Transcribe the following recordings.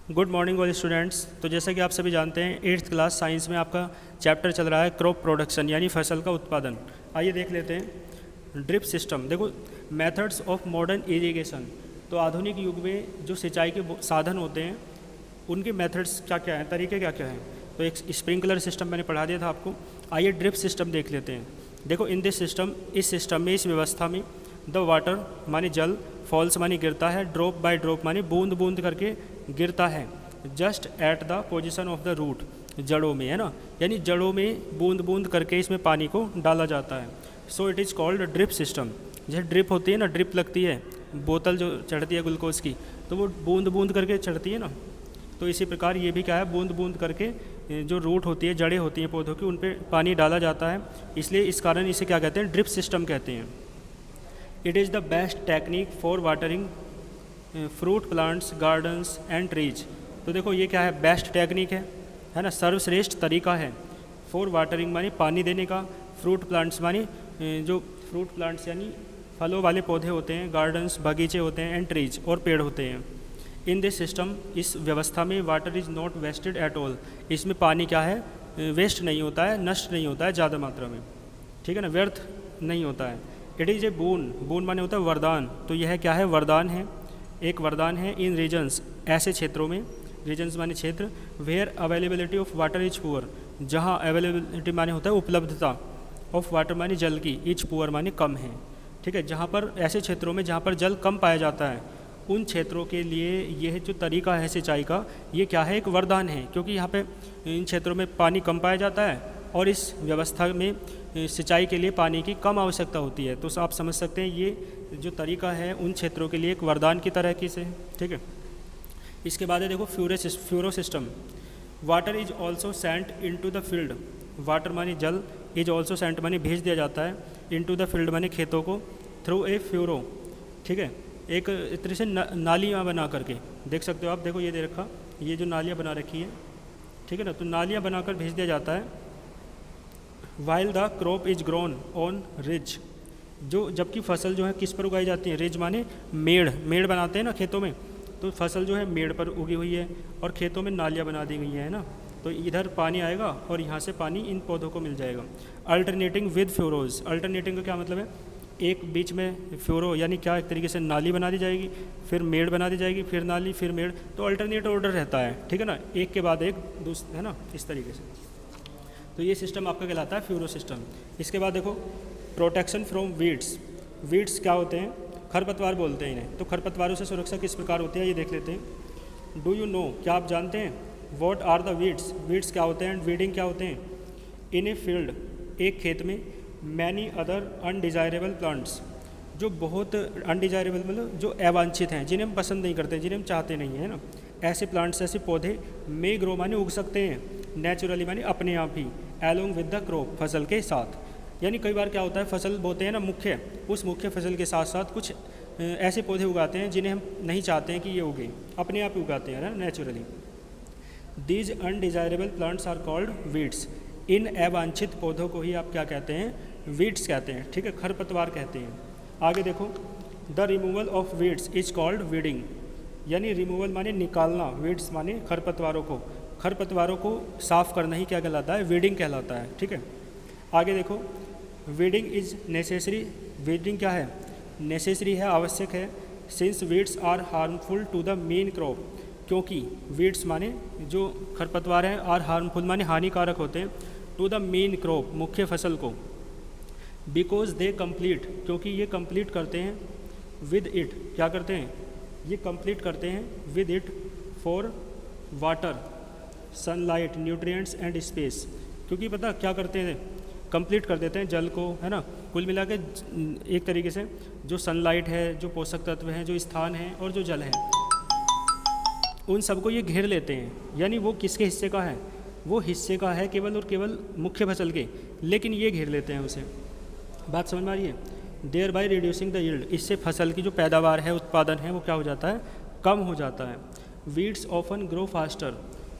Good morning all students. तो जैसा कि आप सभी जानते हैं, एट्थ क्लास साइंस में आपका चैप्टर चल रहा है क्रॉप प्रोडक्शन यानी फसल का उत्पादन। आइए देख लेते हैं ड्रिप सिस्टम। देखो, मेथड्स ऑफ मॉडर्न इरिगेशन। तो आधुनिक युग में जो सिंचाई के साधन होते हैं उनके मेथड्स क्या क्या हैं, तरीके क्या क्या हैं। तो एक स्प्रिंकलर सिस्टम मैंने पढ़ा दिया था आपको। आइए ड्रिप सिस्टम देख लेते हैं। देखो, इन दिस सिस्टम, इस सिस्टम में, इस व्यवस्था में द वाटर माने जल, फॉल्स माने गिरता है, ड्रॉप बाय ड्रॉप माने बूंद बूंद करके गिरता है, just at the position of the root, जड़ों में, है ना, यानी जड़ों में बूंद बूंद करके इसमें पानी को डाला जाता है। So it is called drip system. जैसे ड्रिप होती है ना, ड्रिप लगती है, बोतल जो चढ़ती है ग्लूकोज की, तो वो बूंद बूंद करके चढ़ती है ना। तो इसी प्रकार ये भी क्या है, बूंद बूंद करके जो रूट होती है, जड़ें होती हैं पौधों की, उन पर पानी डाला जाता है। इसलिए इस कारण इसे क्या कहते हैं, ड्रिप सिस्टम कहते हैं। It is the best technique for watering fruit plants, gardens and trees. तो देखो, ये क्या है, बेस्ट टेक्निक है ना, सर्वश्रेष्ठ तरीका है। फॉर वाटरिंग मानी पानी देने का, फ्रूट प्लांट्स मानी जो फ्रूट प्लांट्स यानी फलों वाले पौधे होते हैं, गार्डन्स बगीचे होते हैं, एंड ट्रीज और पेड़ होते हैं। इन दिस सिस्टम, इस व्यवस्था में water is not wasted at all. इसमें पानी क्या है, वेस्ट नहीं होता है, नष्ट नहीं होता है ज़्यादा मात्रा में, ठीक है ना, व्यर्थ नहीं होता है। इट इज़ ए बून, बून माने होता है वरदान। तो यह क्या है, वरदान है, एक वरदान है। इन रीजन्स, ऐसे क्षेत्रों में, रीजन्स माने क्षेत्र, where availability of water is poor, जहाँ अवेलेबिलिटी माने होता है उपलब्धता, ऑफ वाटर माने जल की, इज पुअर माने कम है, ठीक है। जहाँ पर, ऐसे क्षेत्रों में जहाँ पर जल कम पाया जाता है, उन क्षेत्रों के लिए यह जो तरीका है सिंचाई का, ये क्या है, एक वरदान है। क्योंकि यहाँ पे इन क्षेत्रों में पानी कम पाया जाता है और इस व्यवस्था में सिंचाई के लिए पानी की कम आवश्यकता होती है। तो आप समझ सकते हैं ये जो तरीका है उन क्षेत्रों के लिए एक वरदान की तरह की से, ठीक है। इसके बाद है, देखो, furrow system. Water is also sent in to the field. Water मानी जल, इज ऑल्सो सेंट मानी भेज दिया जाता है, इन टू द फील्ड मानी खेतों को, थ्रू ए फ्यूरो, ठीक है, एक तरह से नालियाँ बना करके, देख सकते हो आप। देखो, ये दे रखा, ये जो नालियाँ बना रखी है, ठीक है ना, तो नालियाँ बनाकर भेज दिया जाता है। While the crop is grown on ridge, जो जबकि फसल जो है किस पर उगाई जाती है, रिज माने मेड़, मेड़ बनाते हैं ना खेतों में, तो फसल जो है मेड़ पर उगी हुई है और खेतों में नालियाँ बना दी गई हैं, है ना। तो इधर पानी आएगा और यहाँ से पानी इन पौधों को मिल जाएगा। अल्टरनेटिंग विद फ्यूरोज, अल्टरनेटिंग का क्या मतलब है, एक बीच में फ्यूरो यानी क्या, एक तरीके से नाली बना दी जाएगी, फिर मेड़ बना दी जाएगी, फिर नाली, फिर मेड़, तो अल्टरनेट ऑर्डर रहता है, ठीक है ना, एक के बाद एक है ना, इस तरीके से। तो ये सिस्टम आपका कहलाता है फ्यूरो सिस्टम। इसके बाद देखो, प्रोटेक्शन फ्रॉम वीड्स। वीड्स क्या होते हैं, खरपतवार बोलते हैं इन्हें। तो खरपतवारों से सुरक्षा किस प्रकार होती है, ये देख लेते हैं। डू यू नो, क्या आप जानते हैं, what are the weeds, weeds क्या होते हैं, एंड वीडिंग क्या होते हैं। इन ए फील्ड, एक खेत में, मैनी अदर अनडिजायरेबल प्लांट्स, जो बहुत अनडिजायरेबल मतलब जो अवांछित हैं, जिन्हें हम पसंद नहीं करते, जिन्हें हम चाहते नहीं हैं ना, ऐसे प्लांट्स, ऐसे पौधे मे ग्रो माने उग सकते हैं, नेचुरली माने अपने आप ही, एलोंग विद द क्रॉप, फसल के साथ। यानी कई बार क्या होता है, फसल बोते हैं ना मुख्य, उस मुख्य फसल के साथ साथ कुछ ऐसे पौधे उगाते हैं जिन्हें हम नहीं चाहते हैं कि ये उगे, अपने आप ही उगाते हैं ना, naturally. These undesirable plants are called weeds. इन अवांछित पौधों को ही आप क्या कहते हैं, वीड्स कहते हैं, ठीक है, खरपतवार कहते हैं। आगे देखो, the removal of weeds is called weeding, यानी रिमूवल माने निकालना, वीड्स माने खरपतवारों को, खरपतवारों को साफ करना ही क्या कहलाता है, वीडिंग कहलाता है, ठीक है। आगे देखो, वीडिंग इज नेसेसरी। वीडिंग क्या है, नेसेसरी है, आवश्यक है। Since weeds are harmful to the main crop, क्योंकि वीड्स माने जो खरपतवार हैं, आर हार्मफुल माने हानिकारक होते हैं, टू द मेन क्रॉप, मुख्य फसल को। बिकॉज दे कंप्लीट, क्योंकि ये कंप्लीट करते हैं, विद इट, क्या करते हैं, ये कंप्लीट करते हैं, with it, for water, sunlight, nutrients and space. क्योंकि पता क्या करते हैं, कंप्लीट कर देते हैं जल को, है ना, कुल मिला के एक तरीके से जो सनलाइट है, जो पोषक तत्व हैं, जो स्थान है और जो जल है, उन सबको ये घेर लेते हैं। यानी वो किसके हिस्से का है, वो हिस्से का है केवल और केवल मुख्य फसल के, लेकिन ये घेर लेते हैं उसे। बात समझ में आ रही है। Thereby reducing the yield, इससे फसल की जो पैदावार है, उत्पादन है, वो क्या हो जाता है, कम हो जाता है। वीड्स ऑफन ग्रो फास्टर,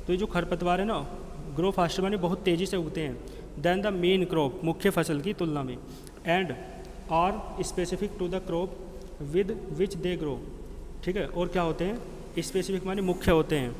तो ये जो खरपतवार है ना, ग्रो फास्टर माने बहुत तेज़ी से उगते हैं, देन द मेन क्रॉप, मुख्य फसल की तुलना में, and are specific to the crop with which they grow, ठीक है। और क्या होते हैं, स्पेसिफिक माने मुख्य होते हैं,